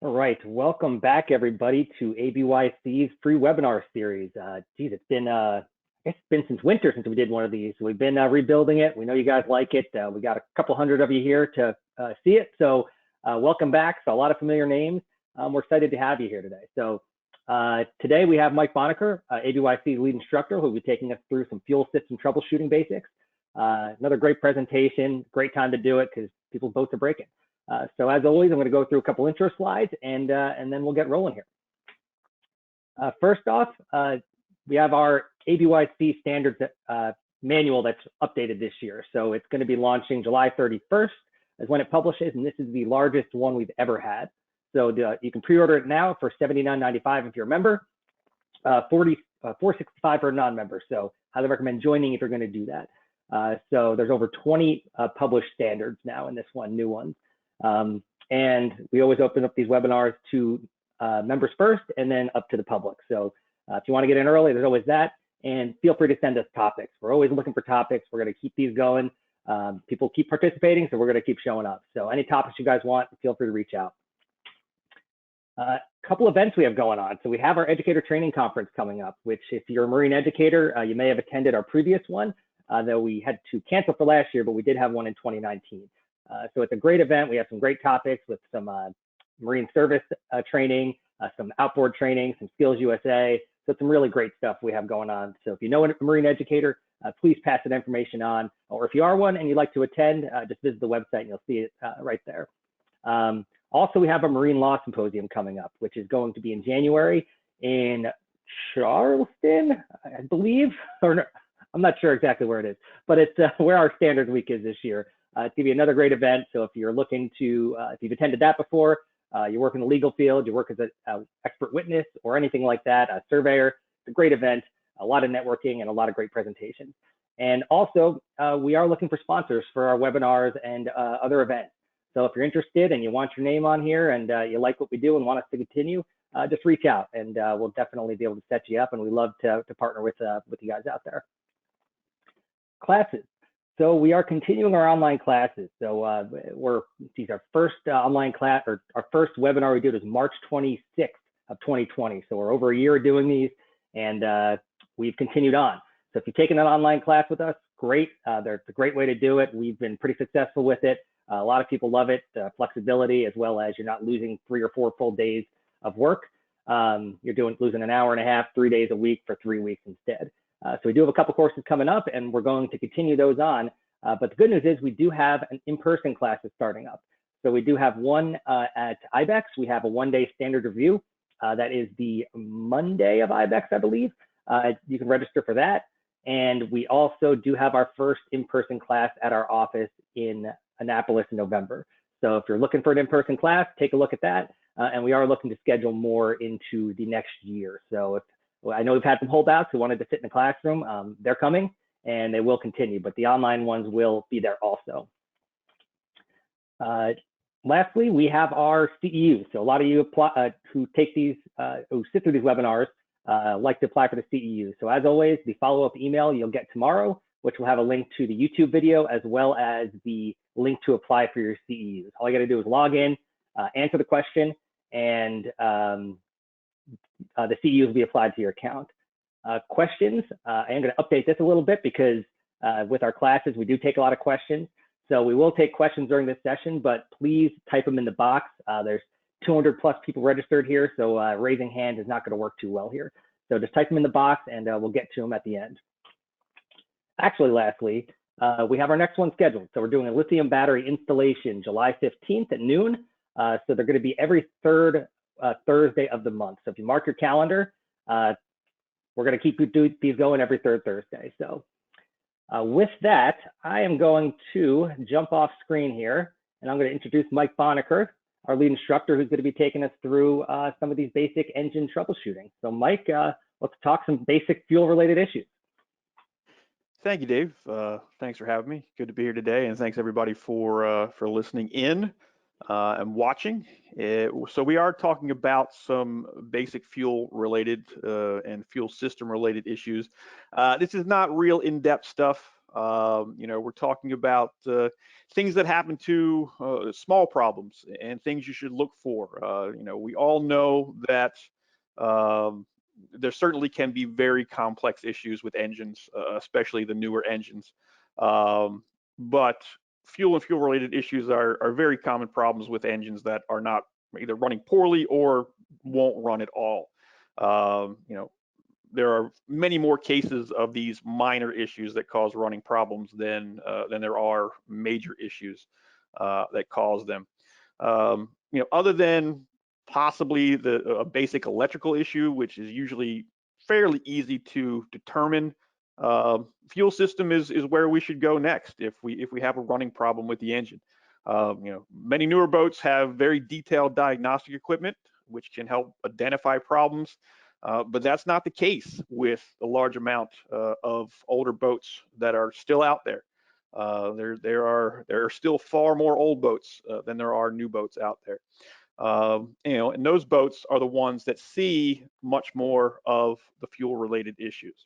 All right, welcome back everybody to ABYC's free webinar series. Geez, it's been it's been since winter since we did one of these. We've been rebuilding it. We know you guys like it. We got a couple hundred of you here to see it. So welcome back. So a lot of familiar names. We're excited to have you here today. So today we have Mike Bonacker, ABYC's lead instructor, who will be taking us through some fuel system troubleshooting basics. Another great presentation, great time to do it because people's boats are breaking. So as always, I'm going to go through a couple intro slides and then we'll get rolling here. First off, we have our ABYC standards manual that's updated this year. So it's going to be launching July 31st is when it publishes, and this is the largest one we've ever had. So you can pre-order it now for $79.95 if you're a member, $465 for a non-member. So highly recommend joining if you're going to do that. So there's over 20 published standards now in this one, new ones. And we always open up these webinars to members first and then up to the public. So if you want to get in early, there's always that. And feel free to send us topics. We're always looking for topics. We're going to keep these going. People keep participating, so we're going to keep showing up. So any topics you guys want, feel free to reach out. A couple events we have going on. So we have our educator training conference coming up, which if you're a marine educator, you may have attended our previous one, though we had to cancel for last year, but we did have one in 2019. So it's a great event. We have some great topics with some marine service training, some outboard training, some Skills USA. So some really great stuff we have going on. So if you know a marine educator, please pass that information on. Or if you are one and you'd like to attend, just visit the website and you'll see it right there. Also, we have a marine law symposium coming up, which is going to be in January in Charleston, I believe, or no, I'm not sure exactly where it is, but it's where our standard week is this year. It's going to be another great event. So if you're looking to, if you've attended that before, you work in the legal field, you work as an expert witness or anything like that, a surveyor, it's a great event, a lot of networking and a lot of great presentations. And also, we are looking for sponsors for our webinars and other events. So if you're interested and you want your name on here and you like what we do and want us to continue, just reach out and we'll definitely be able to set you up. And we love to partner with you guys out there. Classes. So we are continuing our online classes. So our first online class, or our first webinar we did was March 26th of 2020. So we're over a year doing these and we've continued on. So if you've taken an online class with us, great. It's a great way to do it. We've been pretty successful with it. A lot of people love it, flexibility, as well as you're not losing 3 or 4 full days of work. You're losing an hour and a half, 3 days a week for 3 weeks instead. So we do have a couple courses coming up and we're going to continue those on. But the good news is we do have an in-person classes starting up. So we do have one at ABEC. We have a one-day standard review. That is the Monday of ABEC, I believe. You can register for that. And we also do have our first in-person class at our office in Annapolis in November. So if you're looking for an in-person class, take a look at that. And we are looking to schedule more into the next year. So I know we've had some holdouts who wanted to sit in the classroom. They're coming and they will continue, but the online ones will be there also. Lastly, we have our CEUs. So a lot of you who take these, who sit through these webinars, like to apply for the CEUs. So as always, the follow-up email you'll get tomorrow, which will have a link to the YouTube video as well as the link to apply for your CEUs. All you got to do is log in, answer the question, and the CEUs will be applied to your account. Questions, I am going to update this a little bit because with our classes, we do take a lot of questions. So we will take questions during this session, but please type them in the box. There's 200 plus people registered here, so raising hand is not going to work too well here. So just type them in the box and we'll get to them at the end. Actually, lastly, we have our next one scheduled. So we're doing a lithium battery installation July 15th at noon. So they're going to be every third Thursday of the month. So if you mark your calendar, we're going to keep these going every third Thursday. So with that, I am going to jump off screen here and I'm going to introduce Mike Bonacker, our lead instructor, who's going to be taking us through some of these basic engine troubleshooting. So Mike, let's talk some basic fuel related issues. Thank you, Dave. Thanks for having me. Good to be here today, and thanks everybody for listening in and watching. So we are talking about some basic fuel related and fuel system related issues. This is not real in-depth stuff. We're talking about things that happen to small problems and things you should look for. We all know that um, there certainly can be very complex issues with engines, especially the newer engines. But fuel and fuel-related issues are very common problems with engines that are not either running poorly or won't run at all. There are many more cases of these minor issues that cause running problems than there are major issues that cause them. Other than possibly a basic electrical issue, which is usually fairly easy to determine, fuel system is where we should go next if we have a running problem with the engine. Many newer boats have very detailed diagnostic equipment which can help identify problems. But that's not the case with a large amount of older boats that are still out there. There are still far more old boats than there are new boats out there. And those boats are the ones that see much more of the fuel-related issues.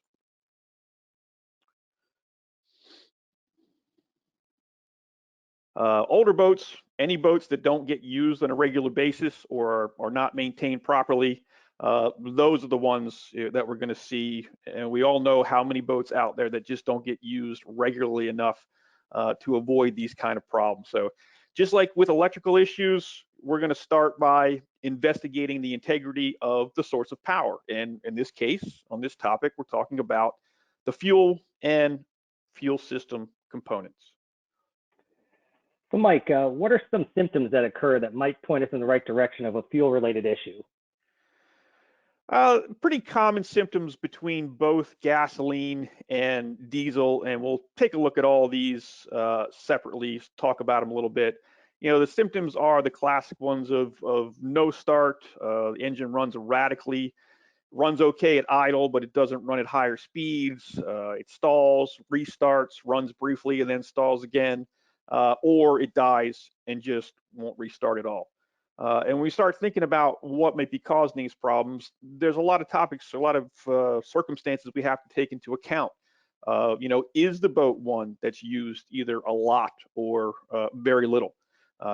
Older boats, any boats that don't get used on a regular basis or are not maintained properly, those are the ones that we're going to see. And we all know how many boats out there that just don't get used regularly enough to avoid these kind of problems. So just like with electrical issues, we're going to start by investigating the integrity of the source of power. And in this case, on this topic, we're talking about the fuel and fuel system components. So Mike, what are some symptoms that occur that might point us in the right direction of a fuel-related issue? Pretty common symptoms between both gasoline and diesel, and we'll take a look at all these separately, talk about them a little bit. The symptoms are the classic ones of no start, the engine runs erratically, runs okay at idle, but it doesn't run at higher speeds, it stalls, restarts, runs briefly, and then stalls again, or it dies and just won't restart at all. And when we start thinking about what might be causing these problems, there's a lot of topics, a lot of circumstances we have to take into account. Is the boat one that's used either a lot or very little?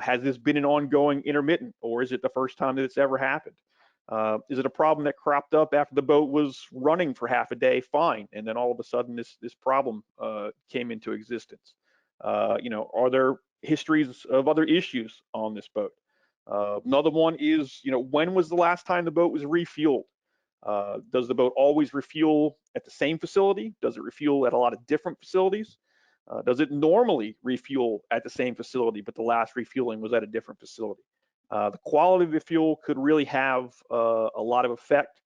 Has this been an ongoing intermittent, or is it the first time that it's ever happened? Is it a problem that cropped up after the boat was running for half a day fine, and then all of a sudden this problem came into existence? Are there histories of other issues on this boat? Another one is, when was the last time the boat was refueled? Does the boat always refuel at the same facility? Does it refuel at a lot of different facilities? Does it normally refuel at the same facility, but the last refueling was at a different facility? The quality of the fuel could really have a lot of effect,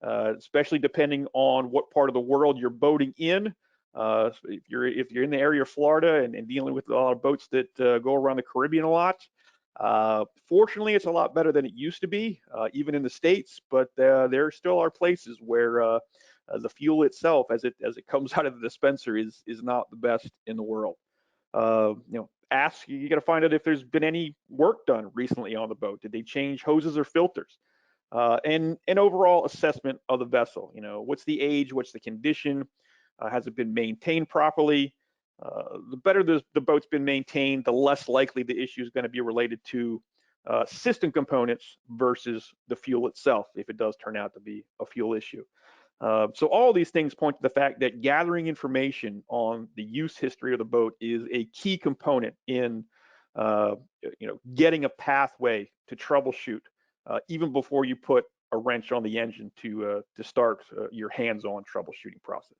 especially depending on what part of the world you're boating in. If you're in the area of Florida and dealing with a lot of boats that go around the Caribbean a lot, fortunately, it's a lot better than it used to be, even in the States. But there still are places where the fuel itself, as it comes out of the dispenser, is not the best in the world. You got to find out if there's been any work done recently on the boat. Did they change hoses or filters? And an overall assessment of the vessel. What's the age? What's the condition? Has it been maintained properly? The better the boat's been maintained, the less likely the issue is going to be related to system components versus the fuel itself, if it does turn out to be a fuel issue. So all these things point to the fact that gathering information on the use history of the boat is a key component in getting a pathway to troubleshoot, even before you put a wrench on the engine to start your hands-on troubleshooting process.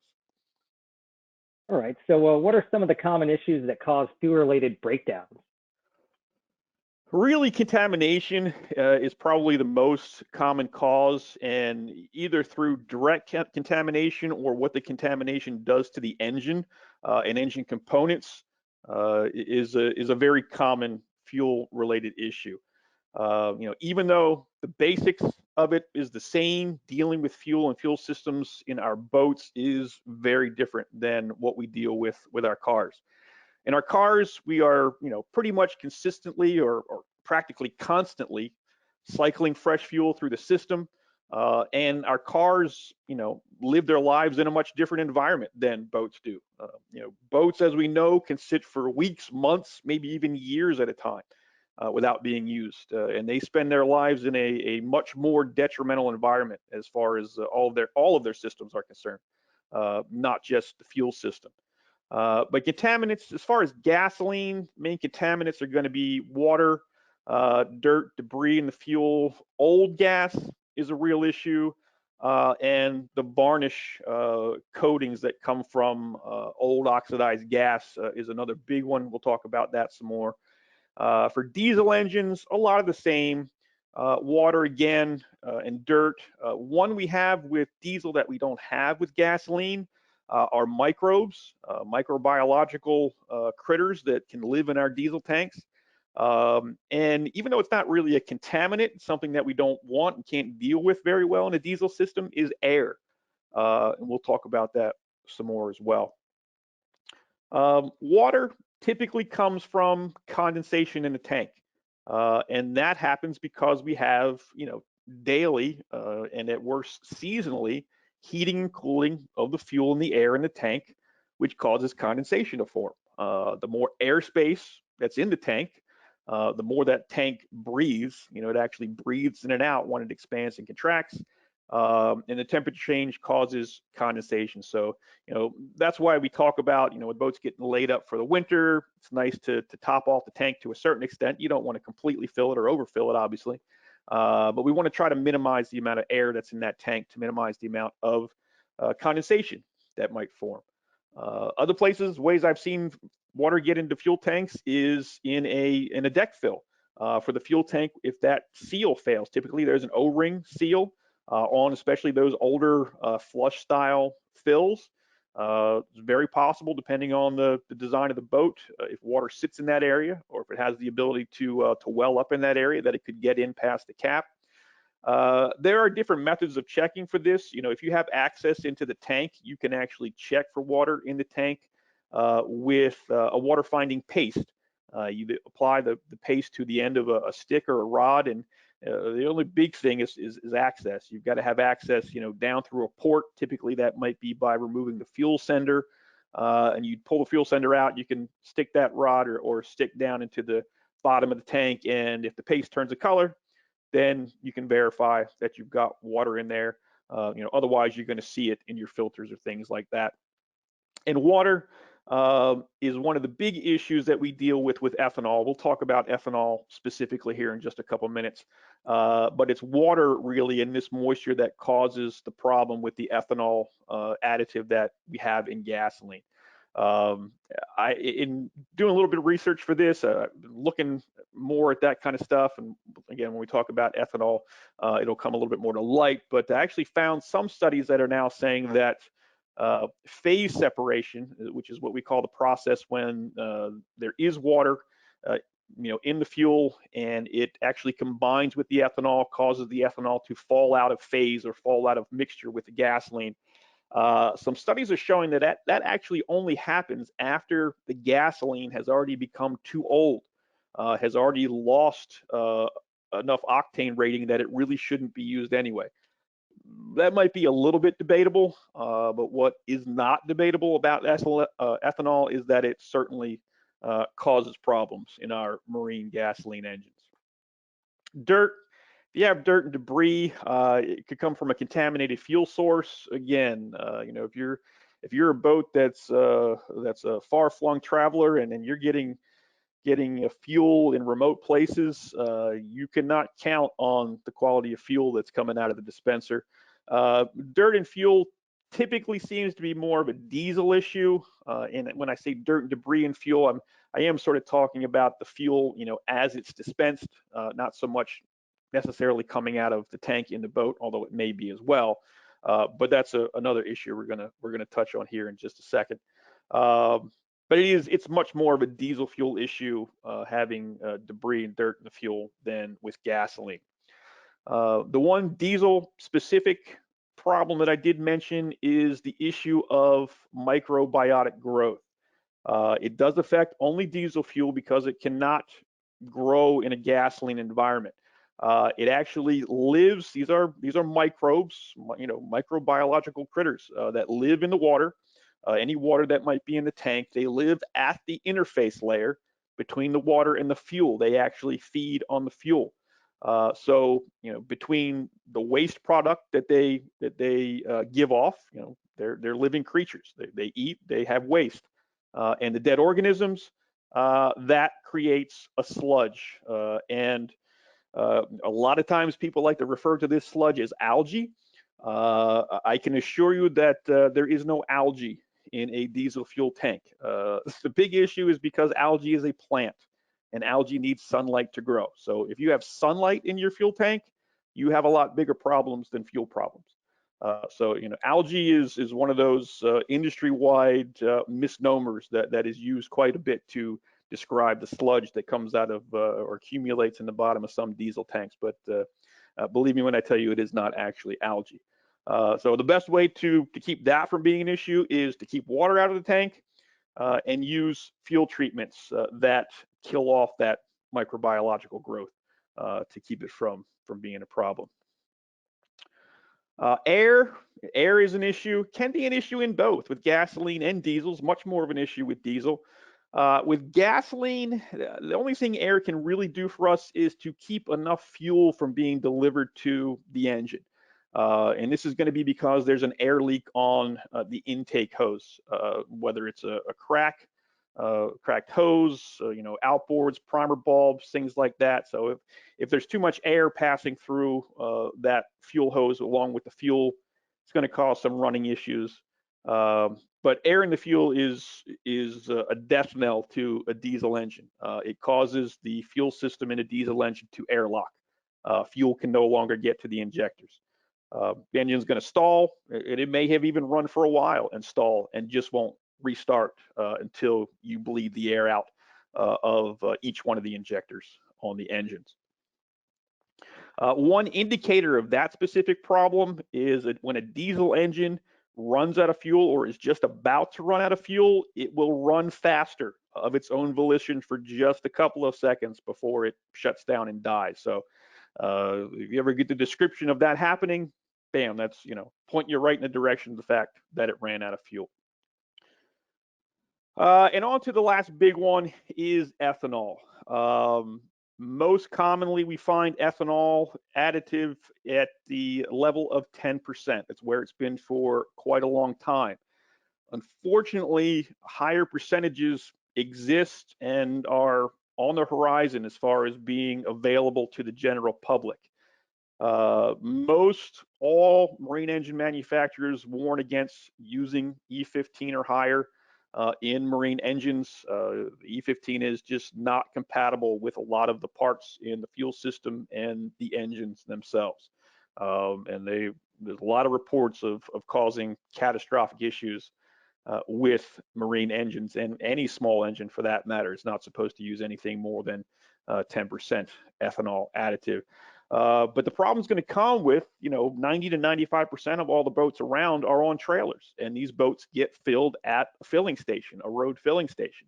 All right, so what are some of the common issues that cause fuel-related breakdowns? Really, contamination is probably the most common cause, and either through direct contamination or what the contamination does to the engine and engine components is a very common fuel-related issue. Even though the basics of it is the same, dealing with fuel and fuel systems in our boats is very different than what we deal with our cars. In our cars, we are, pretty much consistently or practically constantly cycling fresh fuel through the system. And our cars, live their lives in a much different environment than boats do. Boats, as we know, can sit for weeks, months, maybe even years at a time without being used, and they spend their lives in a much more detrimental environment as far as all of their systems are concerned, not just the fuel system. But contaminants, as far as gasoline, main contaminants are going to be water, dirt, debris in the fuel. Old gas is a real issue, and the varnish coatings that come from old oxidized gas is another big one. We'll talk about that some more. For diesel engines, a lot of the same. Water again, and dirt. One we have with diesel that we don't have with gasoline are microbes, microbiological critters that can live in our diesel tanks. And even though it's not really a contaminant, something that we don't want and can't deal with very well in a diesel system is air. And we'll talk about that some more as well. Water typically comes from condensation in the tank. And that happens because we have, daily and at worst seasonally heating and cooling of the fuel and the air in the tank, which causes condensation to form. The more airspace that's in the tank, the more that tank breathes. It actually breathes in and out when it expands and contracts. And the temperature change causes condensation. So, that's why we talk about, with boats getting laid up for the winter, it's nice to top off the tank to a certain extent. You don't want to completely fill it or overfill it, obviously. But we want to try to minimize the amount of air that's in that tank to minimize the amount of condensation that might form. Other ways I've seen water get into fuel tanks is in a deck fill. For the fuel tank, if that seal fails, typically there's an O-ring seal on especially those older flush style fills. It's very possible, depending on the design of the boat, if water sits in that area or if it has the ability to well up in that area, that it could get in past the cap. There are different methods of checking for this. If you have access into the tank, you can actually check for water in the tank with a water finding paste. You apply the paste to the end of a stick or a rod, and the only big thing is access. You've got to have access, down through a port. Typically, that might be by removing the fuel sender, and you pull the fuel sender out. You can stick that rod or stick down into the bottom of the tank, and if the paste turns a color, then you can verify that you've got water in there. Otherwise, you're going to see it in your filters or things like that. And water is one of the big issues that we deal with ethanol. We'll talk about ethanol specifically here in just a couple minutes, but it's water really and this moisture that causes the problem with the ethanol additive that we have in gasoline. In doing a little bit of research for this, looking more at that kind of stuff, and again, when we talk about ethanol, it'll come a little bit more to light, but I actually found some studies that are now saying that phase separation, which is what we call the process when there is water in the fuel and it actually combines with the ethanol, causes the ethanol to fall out of phase or fall out of mixture with the gasoline. Some studies are showing that actually only happens after the gasoline has already become too old, has already lost enough octane rating that it really shouldn't be used anyway. That might be a little bit debatable, but what is not debatable about ethanol is that it certainly causes problems in our marine gasoline engines. Dirt. If you have dirt and debris, it could come from a contaminated fuel source. Again, if you're a boat that's a far-flung traveler and then you're getting fuel in remote places, you cannot count on the quality of fuel that's coming out of the dispenser. Dirt and fuel typically seems to be more of a diesel issue. And when I say dirt and debris and fuel, I am sort of talking about the fuel, as it's dispensed, not so much necessarily coming out of the tank in the boat, although it may be as well. But that's another issue we're gonna touch on here in just a second. But it's much more of a diesel fuel issue, having debris and dirt in the fuel than with gasoline. The one diesel specific problem that I did mention is the issue of microbiotic growth. It does affect only diesel fuel because it cannot grow in a gasoline environment. It actually lives. These are microbes, microbiological critters that live in the water. Any water that might be in the tank, they live at the interface layer between the water and the fuel. They actually feed on the fuel. So between the waste product that they give off, they're living creatures. They eat, they have waste, and the dead organisms that creates a sludge. And a lot of times people like to refer to this sludge as algae. I can assure you that there is no algae in a diesel fuel tank. The big issue is because algae is a plant and algae needs sunlight to grow. So if you have sunlight in your fuel tank, you have a lot bigger problems than fuel problems. So algae is one of those industry-wide misnomers that is used quite a bit to describe the sludge that comes out of or accumulates in the bottom of some diesel tanks. But believe me when I tell you, it is not actually algae. So the best way to keep that from being an issue is to keep water out of the tank and use fuel treatments that kill off that microbiological growth to keep it from being a problem. Air is an issue, can be an issue in both, with gasoline and diesels, much more of an issue with diesel. With gasoline, the only thing air can really do for us is to keep enough fuel from being delivered to the engine. And this is going to be because there's an air leak on the intake hose, whether it's a cracked hose, outboards, primer bulbs, things like that. So if there's too much air passing through that fuel hose along with the fuel, it's going to cause some running issues. But air in the fuel is a death knell to a diesel engine. It causes the fuel system in a diesel engine to airlock. Fuel can no longer get to the injectors. The engine's going to stall. It may have even run for a while and stall and just won't restart until you bleed the air out of each one of the injectors on the engines. One indicator of that specific problem is that when a diesel engine runs out of fuel or is just about to run out of fuel, it will run faster of its own volition for just a couple of seconds before it shuts down and dies. So if you ever get the description of that happening, bam, that's, pointing you right in the direction of the fact that it ran out of fuel. And on to the last big one is ethanol. Most commonly, we find ethanol additive at the level of 10%. That's where it's been for quite a long time. Unfortunately, higher percentages exist and are on the horizon as far as being available to the general public. Most all marine engine manufacturers warn against using E15 or higher in marine engines. E15 is just not compatible with a lot of the parts in the fuel system and the engines themselves. And there's a lot of reports of causing catastrophic issues with marine engines, and any small engine for that matter is not supposed to use anything more than 10% ethanol additive. But the problem is going to come with, 90 to 95% of all the boats around are on trailers, and these boats get filled at a filling station, a road filling station.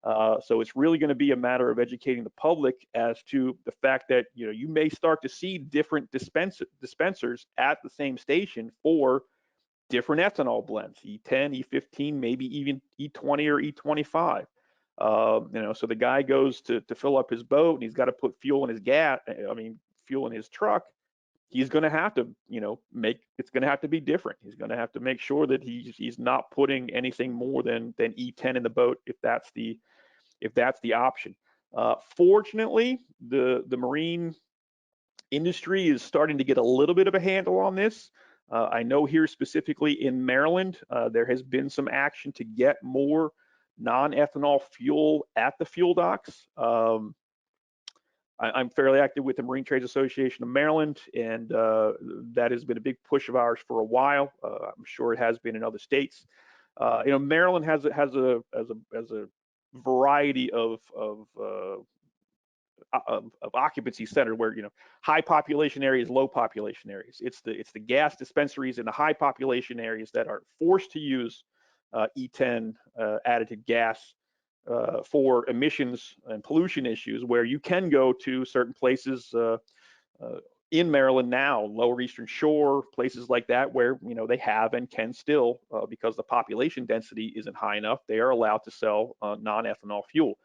So it's really going to be a matter of educating the public as to the fact that, you may start to see different dispensers at the same station for different ethanol blends, E10, E15, maybe even E20 or E25. So the guy goes to fill up his boat and he's got to put fuel in his fuel in his truck. He's going to have to, it's going to have to be different. He's going to have to make sure that he's not putting anything more than E10 in the boat if that's the option. Fortunately, the marine industry is starting to get a little bit of a handle on this. I know here specifically in Maryland, there has been some action to get more non-ethanol fuel at the fuel docks. I'm fairly active with the Marine Trades Association of Maryland, and that has been a big push of ours for a while. I'm sure it has been in other states. Maryland has a variety of occupancy center where, high population areas, low population areas. It's the gas dispensaries in the high population areas that are forced to use E10 additive gas for emissions and pollution issues, where you can go to certain places in Maryland now, Lower Eastern Shore, places like that, where they have and can still, because the population density isn't high enough, they are allowed to sell non-ethanol fuel.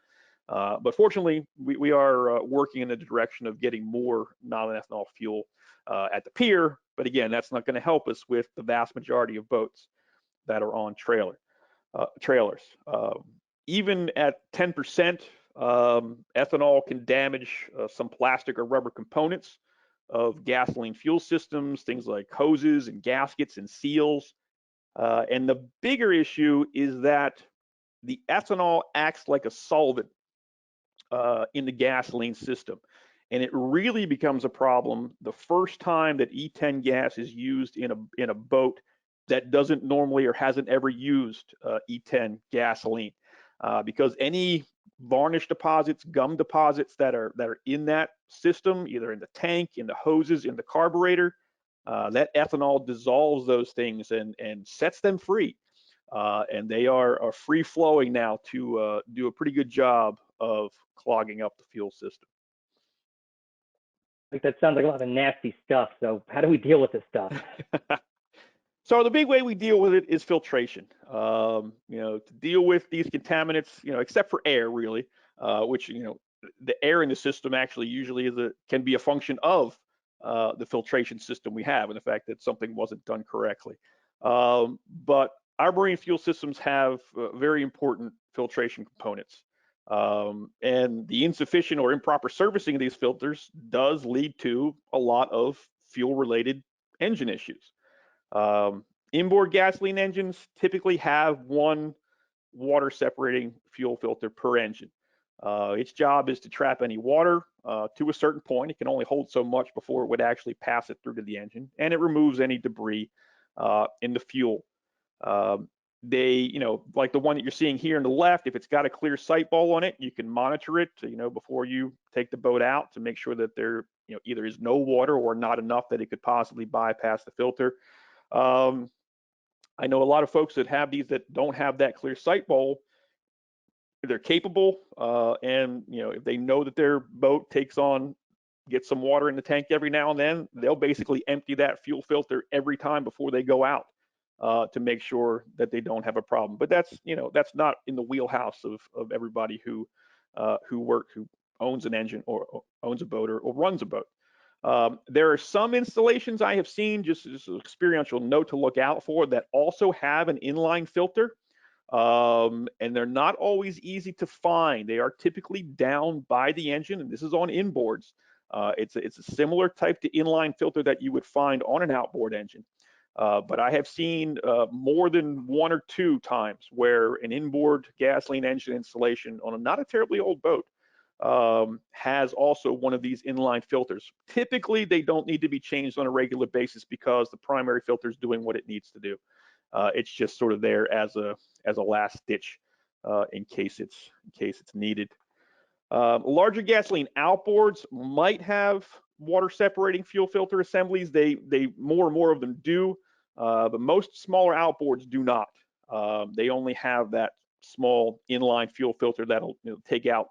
But fortunately, we are working in the direction of getting more non-ethanol fuel at the pier. But again, that's not going to help us with the vast majority of boats that are on trailers. Even at 10%, ethanol can damage some plastic or rubber components of gasoline fuel systems, things like hoses and gaskets and seals. And the bigger issue is that the ethanol acts like a solvent in the gasoline system. And it really becomes a problem the first time that E10 gas is used in a boat that doesn't normally or hasn't ever used E10 gasoline, because any varnish deposits, gum deposits that are in that system, either in the tank, in the hoses, in the carburetor, that ethanol dissolves those things and sets them free. And they are free flowing now to do a pretty good job of clogging up the fuel system. Like, that sounds like a lot of nasty stuff. So how do we deal with this stuff? So the big way we deal with it is filtration. To deal with these contaminants, except for air, really, which the air in the system actually usually can be a function of the filtration system we have, and the fact that something wasn't done correctly. But our marine fuel systems have very important filtration components. And the insufficient or improper servicing of these filters does lead to a lot of fuel-related engine issues. Inboard gasoline engines typically have one water separating fuel filter per engine. Its job is to trap any water to a certain point. It can only hold so much before it would actually pass it through to the engine, and it removes any debris in the fuel. They, like the one that you're seeing here on the left, if it's got a clear sight ball on it, you can monitor it, before you take the boat out to make sure that there, either is no water or not enough that it could possibly bypass the filter. I know a lot of folks that have these that don't have that clear sight ball. They're capable, and if they know that their boat gets some water in the tank every now and then, they'll basically empty that fuel filter every time before they go out to make sure that they don't have a problem. But that's not in the wheelhouse of everybody who owns an engine or owns a boat or runs a boat. There are some installations I have seen, just as an experiential note to look out for, that also have an inline filter, and they're not always easy to find. They are typically down by the engine, and this is on inboards. It's a similar type to inline filter that you would find on an outboard engine. But I have seen more than one or two times where an inboard gasoline engine installation on not a terribly old boat has also one of these inline filters. Typically, they don't need to be changed on a regular basis because the primary filter is doing what it needs to do. It's just sort of there as a last ditch in case it's needed. Larger gasoline outboards might have water separating fuel filter assemblies. They more and more of them do, but most smaller outboards do not. They only have that small inline fuel filter that'll take out,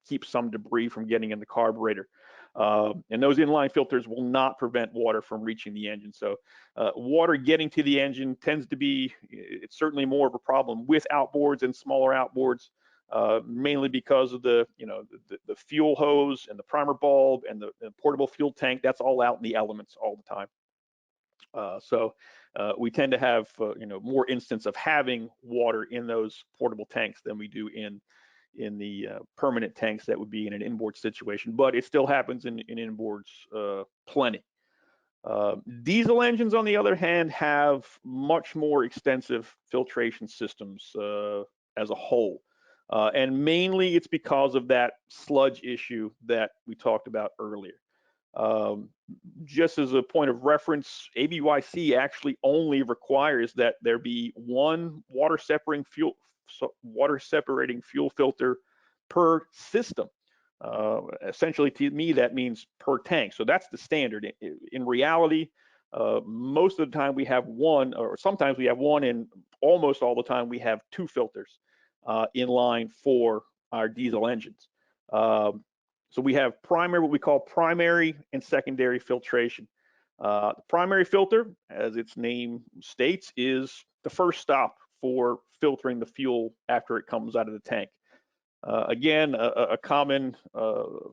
keep some debris from getting in the carburetor. And those inline filters will not prevent water from reaching the engine. So water getting to the engine tends to be, it's certainly more of a problem with outboards and smaller outboards, mainly because of the fuel hose and the primer bulb and the portable fuel tank. That's all out in the elements all the time. So we tend to have more instance of having water in those portable tanks than we do in the permanent tanks that would be in an inboard situation, but it still happens in inboards plenty. Diesel engines, on the other hand, have much more extensive filtration systems as a whole. And mainly it's because of that sludge issue that we talked about earlier. Just as a point of reference, ABYC actually only requires that there be one water separating fuel filter per system. Essentially, to me, that means per tank. So that's the standard. In reality, most of the time we have one, or sometimes we have one, and almost all the time we have two filters in line for our diesel engines. So we have what we call primary and secondary filtration. The primary filter, as its name states, is the first stop for filtering the fuel after it comes out of the tank. Again, a common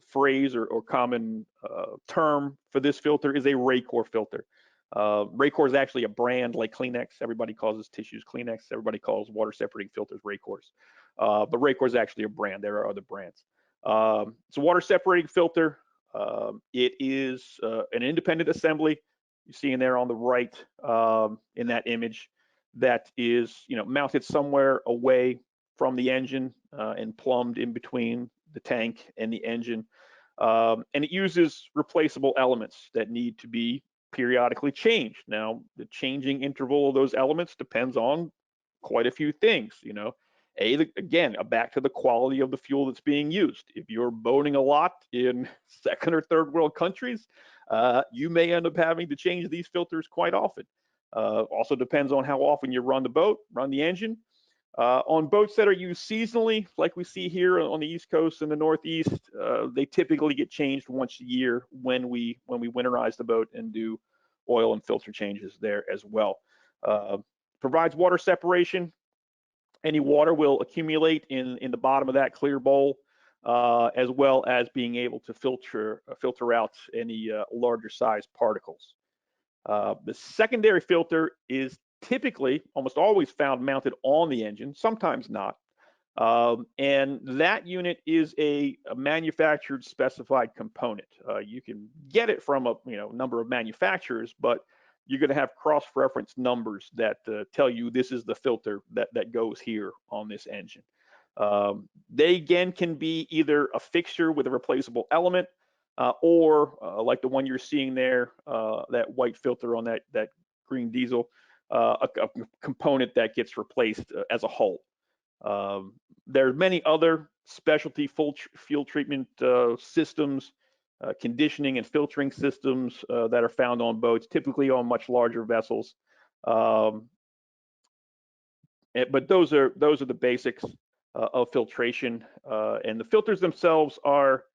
phrase or common term for this filter is a Racor filter. Racor is actually a brand like Kleenex. Everybody calls its tissues Kleenex. Everybody calls water separating filters Racors. But Racor is actually a brand. There are other brands. It's a water separating filter. It is an independent assembly. You see in there on the right in that image that is mounted somewhere away from the engine and plumbed in between the tank and the engine. And it uses replaceable elements that need to be periodically changed. Now, the changing interval of those elements depends on quite a few things. Again, back to the quality of the fuel that's being used. If you're boating a lot in second or third world countries, you may end up having to change these filters quite often. Also depends on how often you run the boat, run the engine. On boats that are used seasonally, like we see here on the East Coast and the Northeast, they typically get changed once a year when we winterize the boat and do oil and filter changes there as well. Provides water separation. Any water will accumulate in the bottom of that clear bowl, as well as being able to filter out any larger size particles. The secondary filter is typically almost always found mounted on the engine, sometimes not. And that unit is a manufactured specified component. You can get it from a number of manufacturers, but you're going to have cross-reference numbers that tell you this is the filter that goes here on this engine. They again can be either a fixture with a replaceable element, or like the one you're seeing there, that white filter on that green diesel, a component that gets replaced as a whole. There are many other specialty fuel treatment systems, conditioning and filtering systems that are found on boats, typically on much larger vessels. But those are the basics of filtration, and the filters themselves are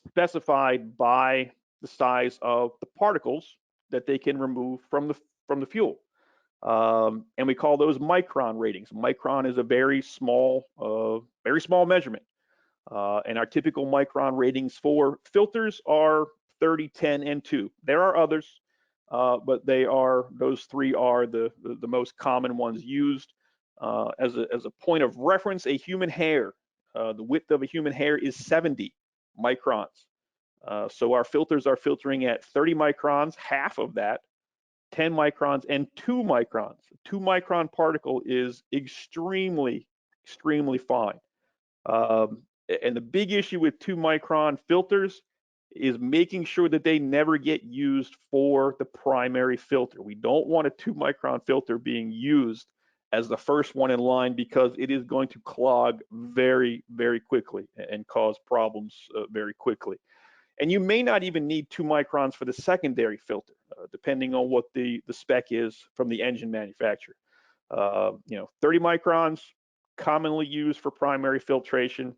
specified by the size of the particles that they can remove from the fuel. And we call those Micron ratings. Micron is a very small measurement. And our typical Micron ratings for filters are 30, 10, and 2. There are others, but those three are the most common ones used. As a point of reference, a human hair, the width of a human hair is 70 microns. So our filters are filtering at 30 microns, half of that, 10 microns, and 2 microns. A 2-micron particle is extremely, extremely fine. And the big issue with 2-micron filters is making sure that they never get used for the primary filter. We don't want a 2-micron filter being used as the first one in line, because it is going to clog very, very quickly and cause problems very quickly. And you may not even need 2 microns for the secondary filter, depending on what the spec is from the engine manufacturer. 30 microns, commonly used for primary filtration,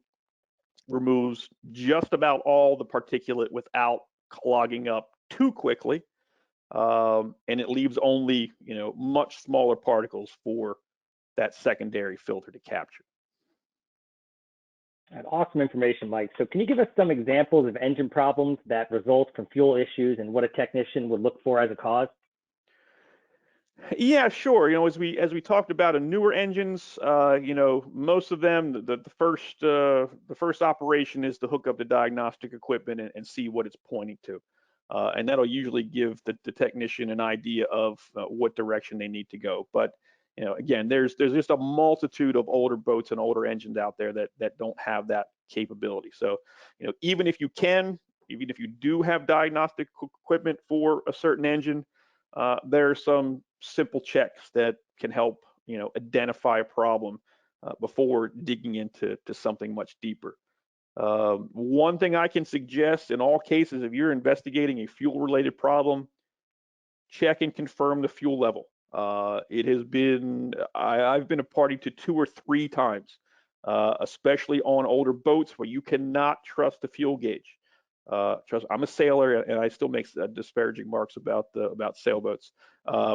removes just about all the particulate without clogging up too quickly, and it leaves only much smaller particles for that secondary filter to capture. Awesome information, Mike. So can you give us some examples of engine problems that result from fuel issues and what a technician would look for as a cause? Yeah, sure. As we talked about in newer engines, most of them, the first operation is to hook up the diagnostic equipment and see what it's pointing to, and that'll usually give the technician an idea of what direction they need to go. But again, there's just a multitude of older boats and older engines out there that don't have that capability. So, even if you do have diagnostic equipment for a certain engine, there are some simple checks that can help identify a problem before digging into something much deeper. One thing I can suggest in all cases, if you're investigating a fuel-related problem, check and confirm the fuel level. I've been a party to 2 or 3 times, especially on older boats where you cannot trust the fuel gauge. Trust, I'm a sailor, and I still make disparaging remarks about sailboats.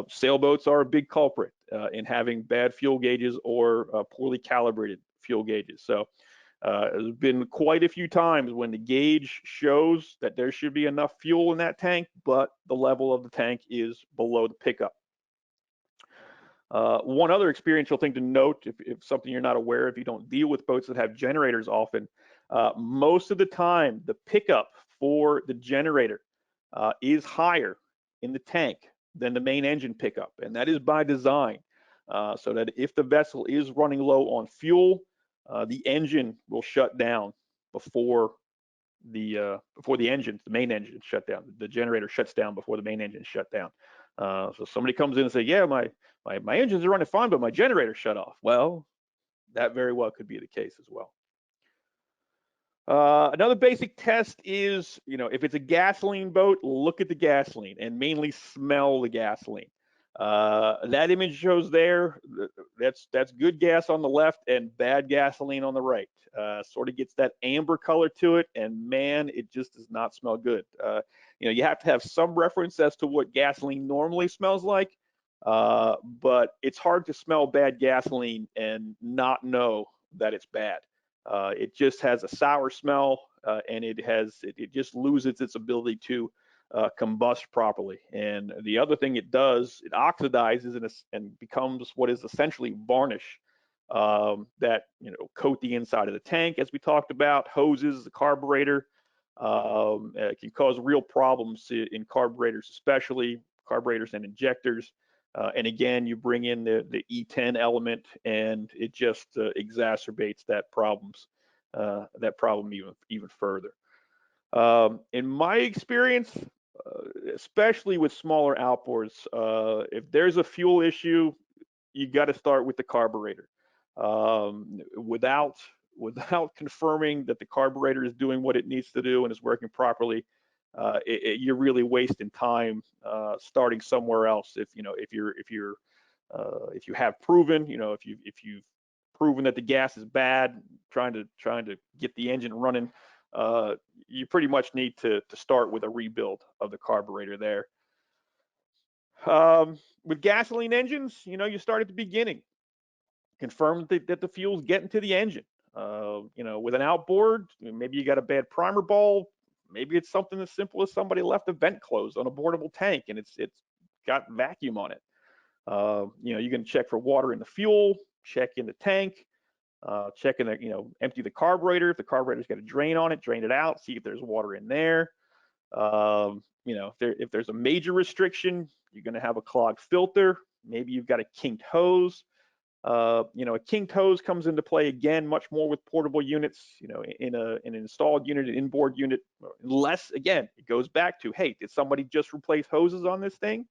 Sailboats are a big culprit in having bad fuel gauges or poorly calibrated fuel gauges. So there's been quite a few times when the gauge shows that there should be enough fuel in that tank, but the level of the tank is below the pickup. One other experiential thing to note, if something you're not aware, if you don't deal with boats that have generators often, most of the time the pickup for the generator is higher in the tank than the main engine pickup, and that is by design, so that if the vessel is running low on fuel, the engine will shut down before the main engine shut down. The generator shuts down before the main engine shut down. So somebody comes in and say, yeah, my engines are running fine, but my generator shut off. Well, that very well could be the case as well. Another basic test is, if it's a gasoline boat, look at the gasoline and mainly smell the gasoline. That image shows there, that's good gas on the left and bad gasoline on the right. Sort of gets that amber color to it, and man, it just does not smell good. You have to have some reference as to what gasoline normally smells like, but it's hard to smell bad gasoline and not know that it's bad. It just has a sour smell, and it just loses its ability to combust properly. And the other thing it does, it oxidizes and becomes what is essentially varnish that coat the inside of the tank, as we talked about, hoses, the carburetor. It can cause real problems in carburetors, especially carburetors and injectors. And again, you bring in the E10 element, and it just exacerbates that problem even further. In my experience, especially with smaller outboards, if there's a fuel issue, you got to start with the carburetor. Without confirming that the carburetor is doing what it needs to do and is working properly, you're really wasting time starting somewhere else. If you have proven, if you've proven that the gas is bad, trying to get the engine running, you pretty much need to start with a rebuild of the carburetor there. With gasoline engines, you start at the beginning. Confirm that the fuel's getting to the engine. With an outboard, maybe you got a bad primer bulb. Maybe it's something as simple as somebody left a vent closed on a boardable tank and it's got vacuum on it. You can check for water in the fuel, check in the tank, check in the, empty the carburetor. If the carburetor's got a drain on it, drain it out, see if there's water in there. If there's a major restriction, you're going to have a clogged filter. Maybe you've got a kinked hose. A kinked hose comes into play again much more with portable units, in an installed unit, an inboard unit, unless, again, it goes back to, hey, did somebody just replace hoses on this thing?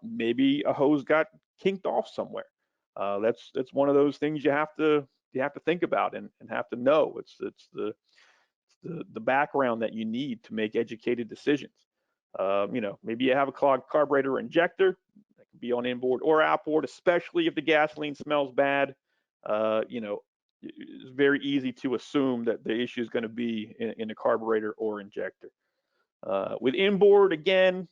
Maybe a hose got kinked off somewhere. That's one of those things you have to think about and have to know. It's the background that you need to make educated decisions. Maybe you have a clogged carburetor or injector. Be on inboard or outboard, especially if the gasoline smells bad. It's very easy to assume that the issue is going to be in the carburetor or injector. With inboard, again,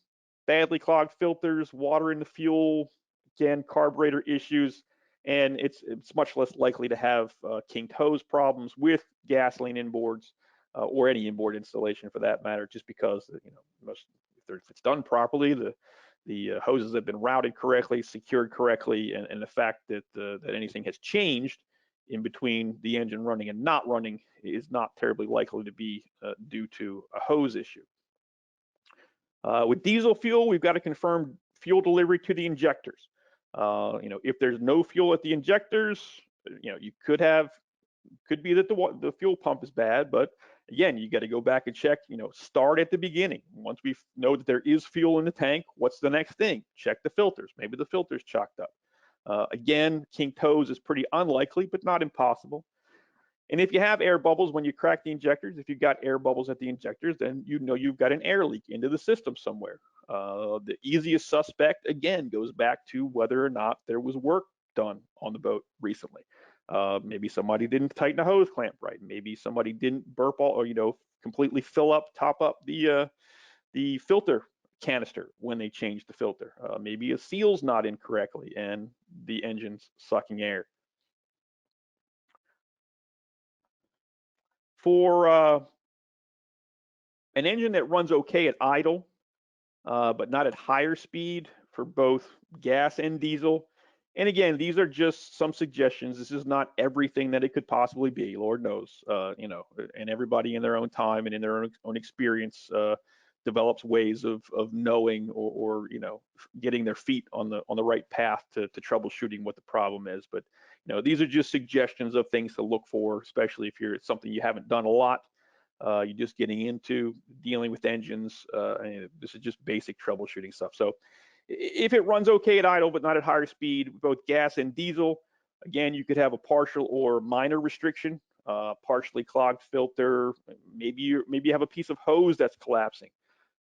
badly clogged filters, water in the fuel, again, carburetor issues, and it's much less likely to have kinked hose problems with gasoline inboards or any inboard installation for that matter, just because if it's done properly, the hoses have been routed correctly, secured correctly, and the fact that anything has changed in between the engine running and not running is not terribly likely to be due to a hose issue. With diesel fuel, we've got to confirm fuel delivery to the injectors. If there's no fuel at the injectors, you could be that the fuel pump is bad, but again, you got to go back and check, start at the beginning. Once we know that there is fuel in the tank, what's the next thing? Check the filters. Maybe the filter's chocked up. Again, kinked hose is pretty unlikely, but not impossible. And if you have air bubbles when you crack the injectors, if you've got air bubbles at the injectors, then you've got an air leak into the system somewhere. The easiest suspect, again, goes back to whether or not there was work done on the boat recently. Maybe somebody didn't tighten a hose clamp right. Maybe somebody didn't burp all, or completely top up the filter canister when they change the filter. Maybe a seal's not in correctly and the engine's sucking air. For an engine that runs okay at idle, but not at higher speed for both gas and diesel. And again, these are just some suggestions. This is not everything that it could possibly be, Lord knows, and everybody in their own time and in their own experience develops ways of knowing or getting their feet on the right path to troubleshooting what the problem is. But these are just suggestions of things to look for, especially if it's something you haven't done a lot. You're just getting into dealing with engines. And this is just basic troubleshooting stuff. So if it runs okay at idle, but not at higher speed, both gas and diesel, again, you could have a partial or minor restriction, partially clogged filter. Maybe you have a piece of hose that's collapsing.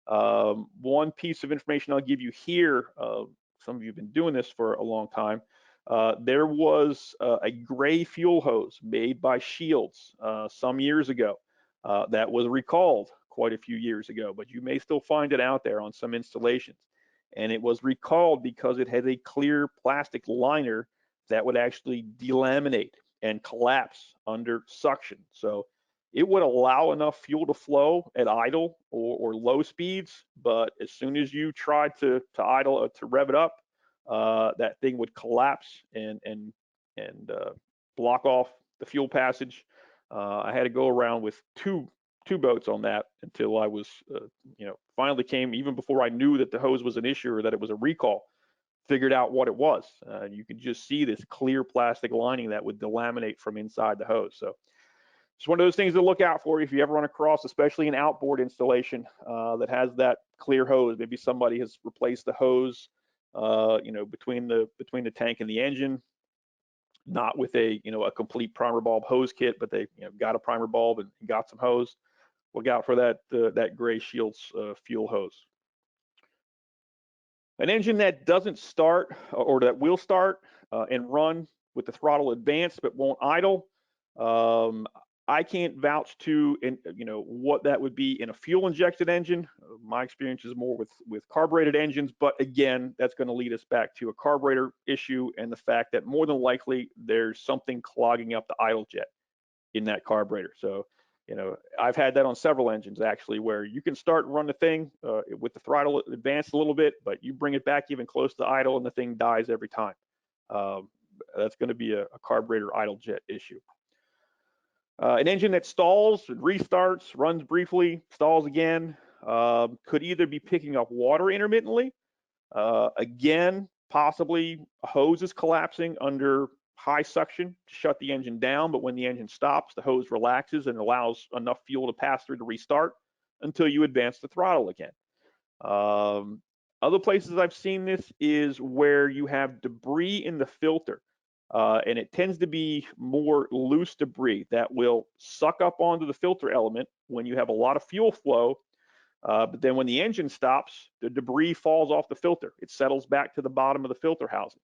One piece of information I'll give you here, some of you have been doing this for a long time. There was a gray fuel hose made by Shields some years ago. That was recalled quite a few years ago, but you may still find it out there on some installations. And it was recalled because it had a clear plastic liner that would actually delaminate and collapse under suction. So it would allow enough fuel to flow at idle or low speeds, but as soon as you tried to idle or to rev it up, that thing would collapse and block off the fuel passage. I had to go around with two boats on that until I was, finally came, even before I knew that the hose was an issue or that it was a recall, figured out what it was. You could just see this clear plastic lining that would delaminate from inside the hose. So it's one of those things to look out for if you ever run across, especially an outboard installation that has that clear hose. Maybe somebody has replaced the hose, between the tank and the engine. Not with a complete primer bulb hose kit, but they got a primer bulb and got some hose. Look out for that gray Shields fuel hose. An engine that doesn't start or that will start and run with the throttle advanced but won't idle. I can't vouch to what that would be in a fuel injected engine. My experience is more with carbureted engines, but again, that's going to lead us back to a carburetor issue and the fact that more than likely there's something clogging up the idle jet in that carburetor. So I've had that on several engines actually, where you can start and run the thing with the throttle advanced a little bit, but you bring it back even close to idle and the thing dies every time. That's going to be a carburetor idle jet issue. An engine that stalls, restarts, runs briefly, stalls again, could either be picking up water intermittently. Again, possibly a hose is collapsing under high suction to shut the engine down, but when the engine stops, the hose relaxes and allows enough fuel to pass through to restart until you advance the throttle again. Other places I've seen this is where you have debris in the filter. And it tends to be more loose debris that will suck up onto the filter element when you have a lot of fuel flow. But then when the engine stops, the debris falls off the filter. It settles back to the bottom of the filter housing.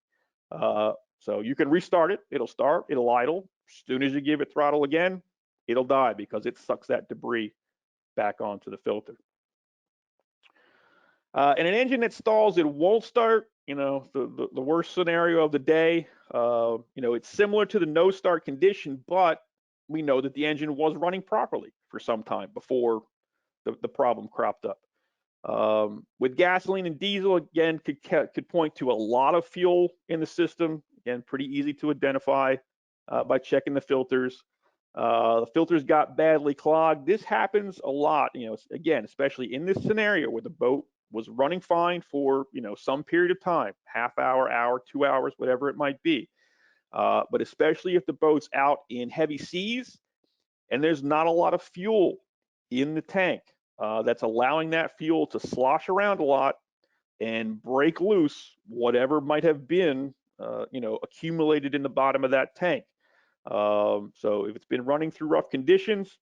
So you can restart it. It'll start. It'll idle. As soon as you give it throttle again, it'll die because it sucks that debris back onto the filter. And an engine that stalls, it won't start. The worst scenario of the day. It's similar to the no start condition, but we know that the engine was running properly for some time before the problem cropped up. With gasoline and diesel, again, could point to a lot of fuel in the system. Again, pretty easy to identify by checking the filters. The filters got badly clogged. This happens a lot, again, especially in this scenario where the boat was running fine for some period of time, half hour, 2 hours, whatever it might be. But especially if the boat's out in heavy seas and there's not a lot of fuel in the tank, that's allowing that fuel to slosh around a lot and break loose whatever might have been accumulated in the bottom of that tank. So if it's been running through rough conditions,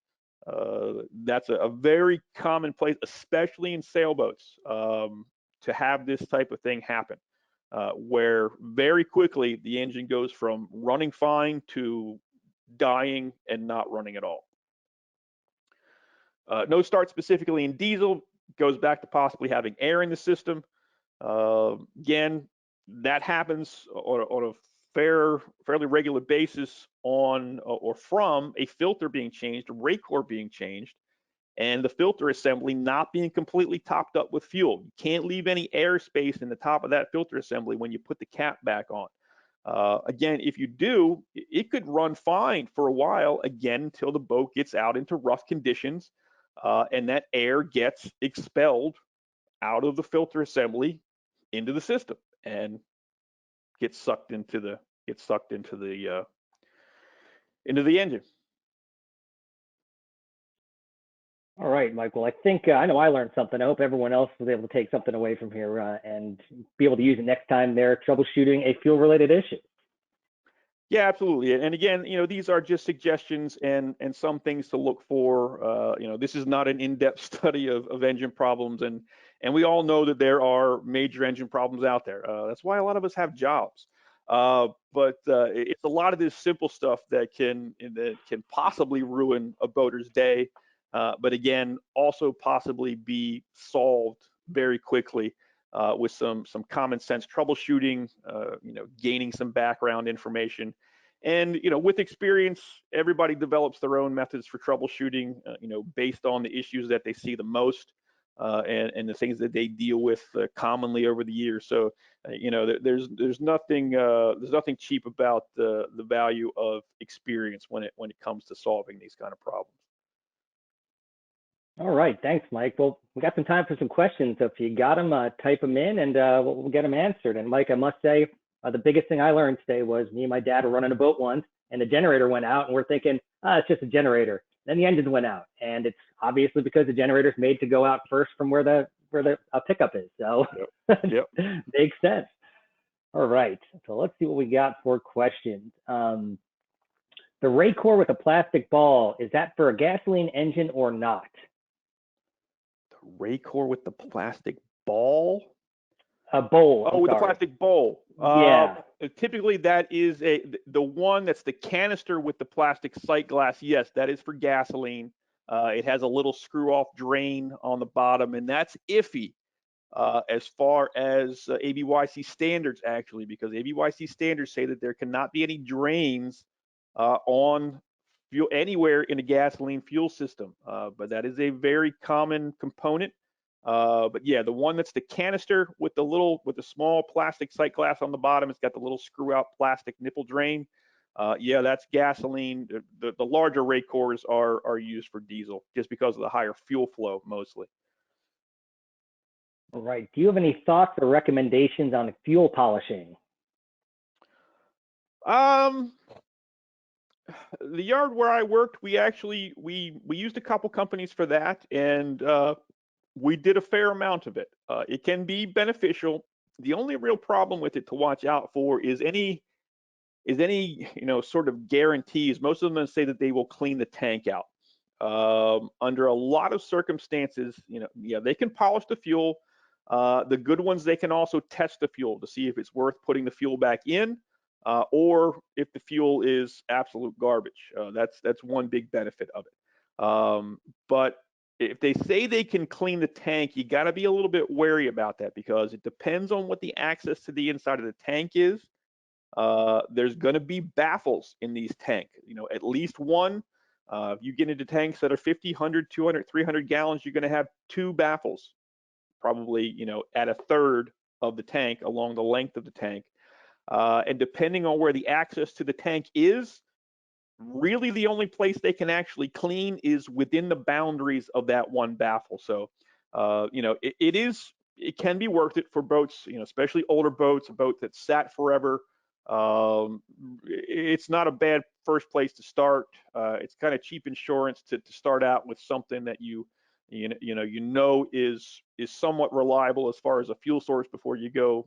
that's a very common place, especially in sailboats, to have this type of thing happen, where very quickly the engine goes from running fine to dying and not running at all. No start specifically in diesel goes back to possibly having air in the system. Again, that happens on a fairly regular basis on or from a filter being changed, a rake core being changed, and the filter assembly not being completely topped up with fuel. You can't leave any airspace in the top of that filter assembly when you put the cap back on. Again, if you do, it could run fine for a while, again, until the boat gets out into rough conditions and that air gets expelled out of the filter assembly into the system and gets sucked into the engine. All right, Mike. Well, I think I know I learned something. I hope everyone else was able to take something away from here and be able to use it next time they're troubleshooting a fuel-related issue. Yeah, absolutely. And again, these are just suggestions and some things to look for. This is not an in-depth study of engine problems, and we all know that there are major engine problems out there. That's why a lot of us have jobs. But it's a lot of this simple stuff that can possibly ruin a boater's day. But again, also possibly be solved very quickly with some common sense troubleshooting, gaining some background information. And with experience, everybody develops their own methods for troubleshooting, based on the issues that they see the most and the things that they deal with commonly over the years. So there's nothing cheap about the value of experience when it comes to solving these kind of problems. All right, thanks, Mike. Well, we got some time for some questions. So if you got them, type them in, and we'll get them answered. And Mike, I must say, the biggest thing I learned today was me and my dad were running a boat once, and the generator went out, and we're thinking, it's just a generator. Then the engines went out, and it's obviously because the generator's made to go out first from where the pickup is. So Yep. makes sense. All right, so let's see what we got for questions. The rake core with a plastic ball, is that for a gasoline engine or not? Rake core with the plastic ball? A bowl. Oh, with the plastic bowl. Yeah. Typically, that is the one that's the canister with the plastic sight glass. Yes, that is for gasoline. It has a little screw-off drain on the bottom, and that's iffy as far as ABYC standards, actually, because ABYC standards say that there cannot be any drains on fuel anywhere in a gasoline fuel system. But that is a very common component. But yeah, the one that's the canister with the small plastic sight glass on the bottom, it's got the little screw out plastic nipple drain. Yeah, that's gasoline. The larger rake cores are used for diesel just because of the higher fuel flow mostly. All right. Do you have any thoughts or recommendations on fuel polishing? The yard where I worked, we used a couple companies for that, and we did a fair amount of it. It can be beneficial. The only real problem with it to watch out for is any sort of guarantees. Most of them say that they will clean the tank out. Under a lot of circumstances, yeah, they can polish the fuel. The good ones, they can also test the fuel to see if it's worth putting the fuel back in, or if the fuel is absolute garbage. That's one big benefit of it. But if they say they can clean the tank, you got to be a little bit wary about that because it depends on what the access to the inside of the tank is. There's going to be baffles in these tanks, at least one. If you get into tanks that are 50, 100, 200, 300 gallons, you're going to have two baffles, probably, at a third of the tank along the length of the tank. And depending on where the access to the tank is, really the only place they can actually clean is within the boundaries of that one baffle. So, it can be worth it for boats, especially older boats, a boat that's sat forever. It's not a bad first place to start. It's kind of cheap insurance to start out with something that you know is somewhat reliable as far as a fuel source before you go,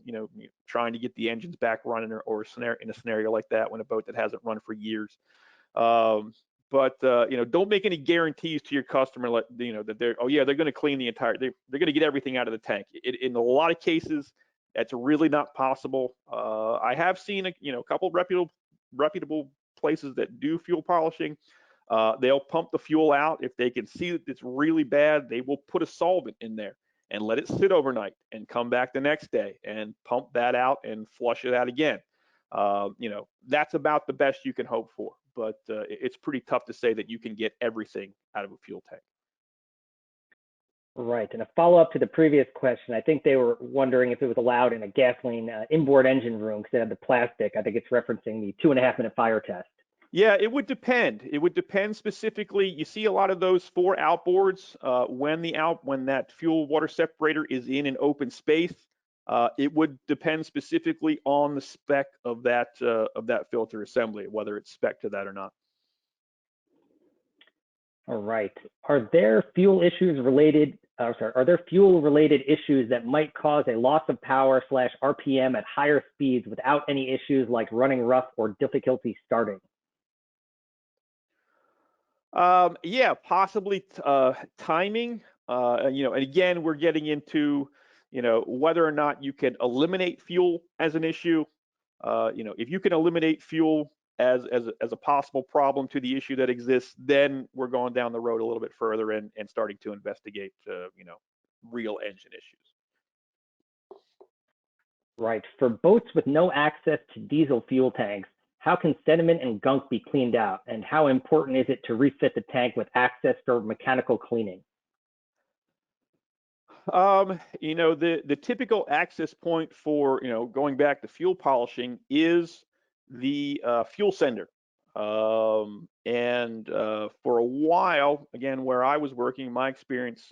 trying to get the engines back running or in a scenario like that when a boat that hasn't run for years. But don't make any guarantees to your customer that they're going to clean the entire, they're going to get everything out of the tank. In a lot of cases, that's really not possible. I have seen a couple reputable places that do fuel polishing. They'll pump the fuel out. If they can see that it's really bad, they will put a solvent in there and let it sit overnight and come back the next day and pump that out and flush it out again. That's about the best you can hope for, but it's pretty tough to say that you can get everything out of a fuel tank. Right, and a follow-up to the previous question, I think they were wondering if it was allowed in a gasoline inboard engine room because they had the plastic. I think it's referencing the 2.5-minute fire test. Yeah, it would depend. It would depend specifically. You see a lot of those for outboards when that fuel water separator is in an open space. It would depend specifically on the spec of that filter assembly, whether it's spec to that or not. All right. Are there fuel related issues that might cause a loss of power / RPM at higher speeds without any issues like running rough or difficulty starting? Yeah, possibly timing. And again, we're getting into whether or not you can eliminate fuel as an issue. If you can eliminate fuel as a possible problem to the issue that exists, then we're going down the road a little bit further and starting to investigate real engine issues. Right. For boats with no access to diesel fuel tanks, how can sediment and gunk be cleaned out? And how important is it to refit the tank with access for mechanical cleaning? The typical access point for, going back to fuel polishing is the fuel sender. And for a while, again, where I was working, my experience,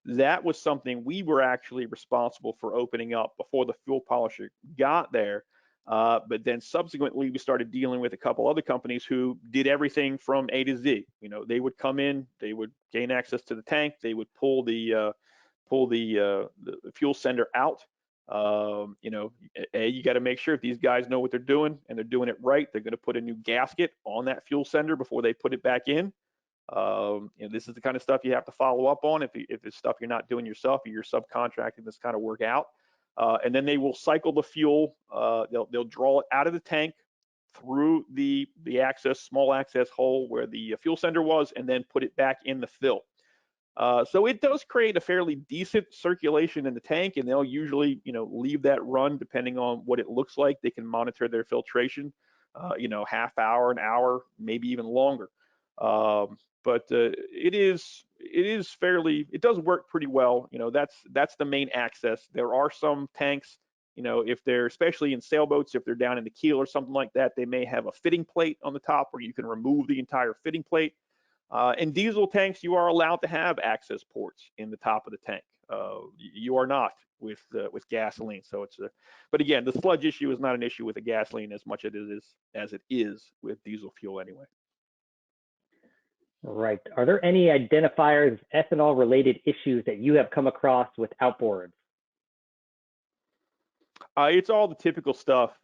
that was something we were actually responsible for opening up before the fuel polisher got there. But then subsequently, we started dealing with a couple other companies who did everything from A to Z. They would come in, they would gain access to the tank, they would pull the fuel sender out. You got to make sure if these guys know what they're doing and they're doing it right, they're going to put a new gasket on that fuel sender before they put it back in. This is the kind of stuff you have to follow up on if it's stuff you're not doing yourself or you're subcontracting this kind of work out. And then they will cycle the fuel. They'll draw it out of the tank through the small access hole where the fuel sender was, and then put it back in the fill. So it does create a fairly decent circulation in the tank, and they'll usually, leave that run depending on what it looks like. They can monitor their filtration, half hour, an hour, maybe even longer. But it does work pretty well. That's the main access. There are some tanks, if they're, especially in sailboats, if they're down in the keel or something like that, they may have a fitting plate on the top where you can remove the entire fitting plate. In diesel tanks, you are allowed to have access ports in the top of the tank. You are not with gasoline. So but again, the sludge issue is not an issue with the gasoline as much as it is with diesel fuel anyway. Right. Are there any identifiers of ethanol-related issues that you have come across with outboards? It's all the typical stuff.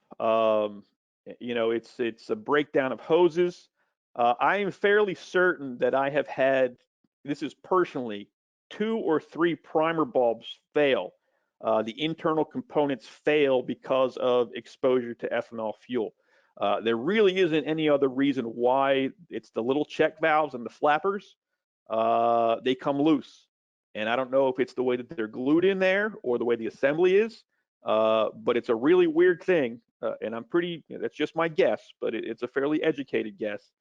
It's a breakdown of hoses. I am fairly certain that I have had, this is personally, 2 or 3 primer bulbs fail. The internal components fail because of exposure to ethanol fuel. There really isn't any other reason why. It's the little check valves and the flappers. They come loose. And I don't know if it's the way that they're glued in there or the way the assembly is, but it's a really weird thing. And that's just my guess, but it's a fairly educated guess.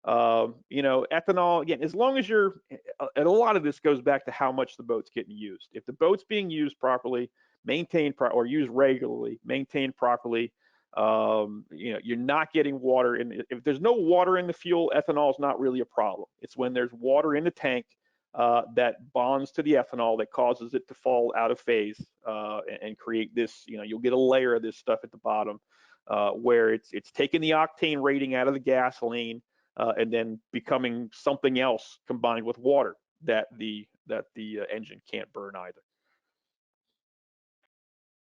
Ethanol, again, as long as and a lot of this goes back to how much the boat's getting used. If the boat's being used properly, or used regularly, maintained properly, you're not getting water in. If there's no water in the fuel, ethanol is not really a problem. It's when there's water in the tank that bonds to the ethanol that causes it to fall out of phase and create this. You'll get a layer of this stuff at the bottom where it's taking the octane rating out of the gasoline. And then becoming something else combined with water that the engine can't burn either.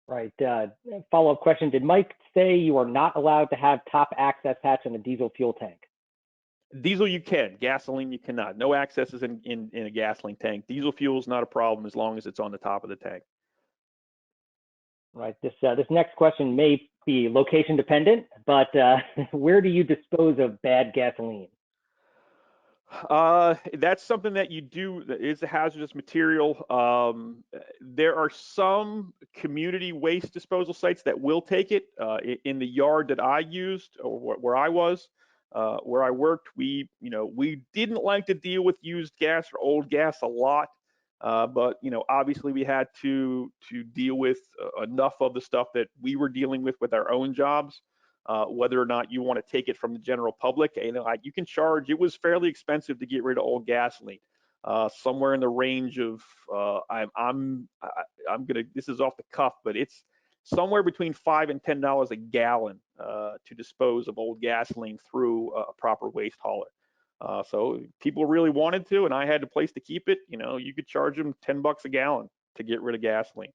Right. Follow-up question: did Mike say you are not allowed to have top access hatch on a diesel fuel tank? Diesel you can, gasoline you cannot. No accesses in a gasoline tank. Diesel fuel is not a problem as long as it's on the top of the tank. Right. This next question may be location dependent, but where do you dispose of bad gasoline? That's something that you do. That is a hazardous material. There are some community waste disposal sites that will take it. In the yard that I used, or where I was, where I worked, we didn't like to deal with used gas or old gas a lot. But obviously we had to deal with enough of the stuff that we were dealing with our own jobs. Whether or not you want to take it from the general public, you can charge. It was fairly expensive to get rid of old gasoline, somewhere in the range of I'm gonna, this is off the cuff, but it's somewhere between $5 and $10 a gallon to dispose of old gasoline through a proper waste hauler. So people really wanted to, and I had a place to keep it. You could charge them $10 a gallon to get rid of gasoline.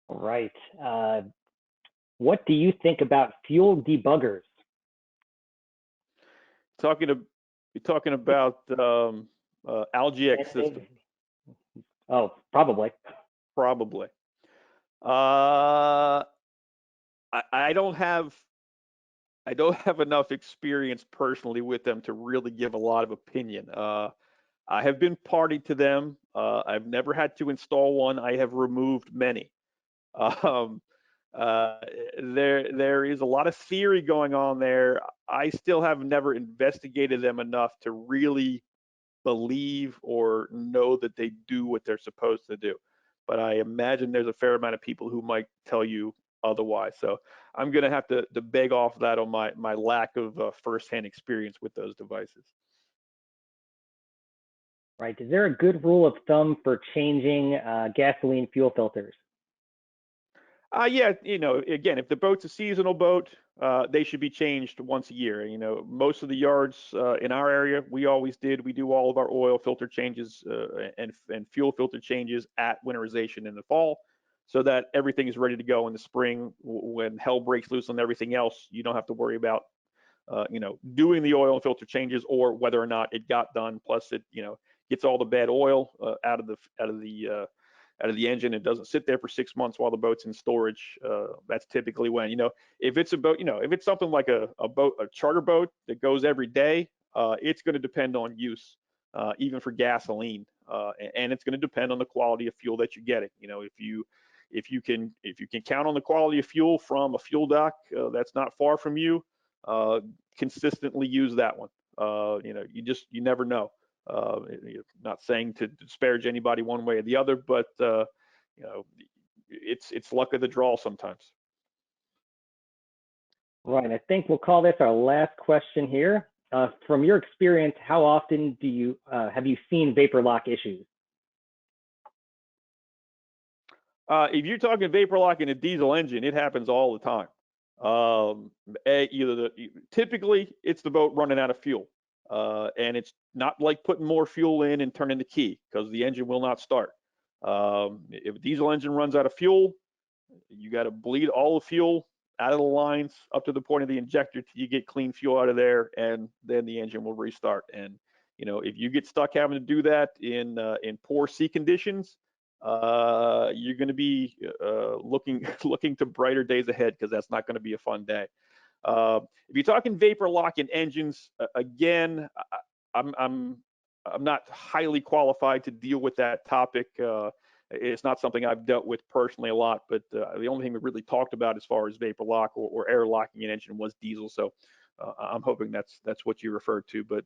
All right. What do you think about fuel debuggers? You're talking about Algex system. Oh, probably. Probably. I don't have enough experience personally with them to really give a lot of opinion. I have been party to them. I've never had to install one. I have removed many. Um, there is a lot of theory going on there. I still have never investigated them enough to really believe or know that they do what they're supposed to do. But I imagine there's a fair amount of people who might tell you otherwise. So I'm going to have to beg off that on my lack of firsthand experience with those devices. Right. Is there a good rule of thumb for changing gasoline fuel filters? Yeah, again, if the boat's a seasonal boat, they should be changed once a year. Most of the yards in our area, we do all of our oil filter changes and fuel filter changes at winterization in the fall, so that everything is ready to go in the spring. When hell breaks loose on everything else, you don't have to worry about doing the oil and filter changes or whether or not it got done. Plus, it gets all the bad oil out of the engine. It doesn't sit there for 6 months while the boat's in storage. That's typically when, if it's a boat, if it's something like a charter boat that goes every day, it's going to depend on use, even for gasoline, and it's going to depend on the quality of fuel that you're getting. If you can count on the quality of fuel from a fuel dock that's not far from you, consistently use that one. You never know. Not saying to disparage anybody one way or the other, but it's luck of the draw sometimes. Right. I think we'll call this our last question here. From your experience, how often have you seen vapor lock issues? If you're talking vapor lock in a diesel engine, it happens all the time. Typically it's the boat running out of fuel. And it's not like putting more fuel in and turning the key, because the engine will not start. If a diesel engine runs out of fuel, you got to bleed all the fuel out of the lines up to the point of the injector till you get clean fuel out of there, and then the engine will restart. And if you get stuck having to do that in poor sea conditions, you're going to be looking to brighter days ahead, because that's not going to be a fun day. If you're talking vapor lock in engines, again, I'm not highly qualified to deal with that topic. It's not something I've dealt with personally a lot, but the only thing we really talked about as far as vapor lock or air locking an engine was diesel. So I'm hoping that's what you referred to. But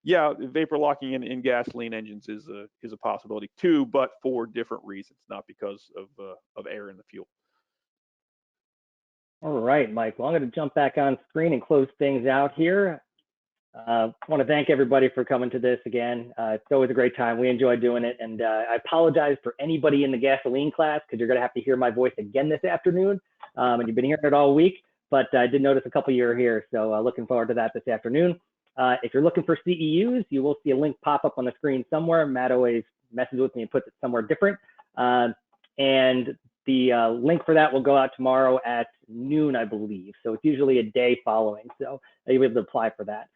yeah, vapor locking in gasoline engines is a possibility too, but for different reasons, not because of air in the fuel. All right, Mike. Well, I'm going to jump back on screen and close things out here. I want to thank everybody for coming to this again. It's always a great time. We enjoy doing it. And I apologize for anybody in the gasoline class, because you're going to have to hear my voice again this afternoon. And you've been hearing it all week, but I did notice a couple of you are here. So looking forward to that this afternoon. If you're looking for CEUs, you will see a link pop up on the screen somewhere. Matt always messes with me and puts it somewhere different. And the link for that will go out tomorrow at noon, I believe. So it's usually a day following. So you'll be able to apply for that.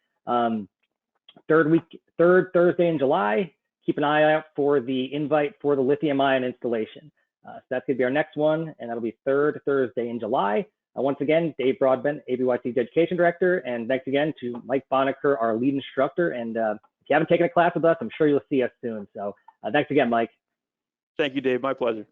Third Thursday in July, keep an eye out for the invite for the lithium ion installation. So that's going to be our next one, and that'll be third Thursday in July. Once again, Dave Broadbent, ABYC's Education Director, and thanks again to Mike Bonacker, our lead instructor. And if you haven't taken a class with us, I'm sure you'll see us soon. So thanks again, Mike. Thank you, Dave. My pleasure.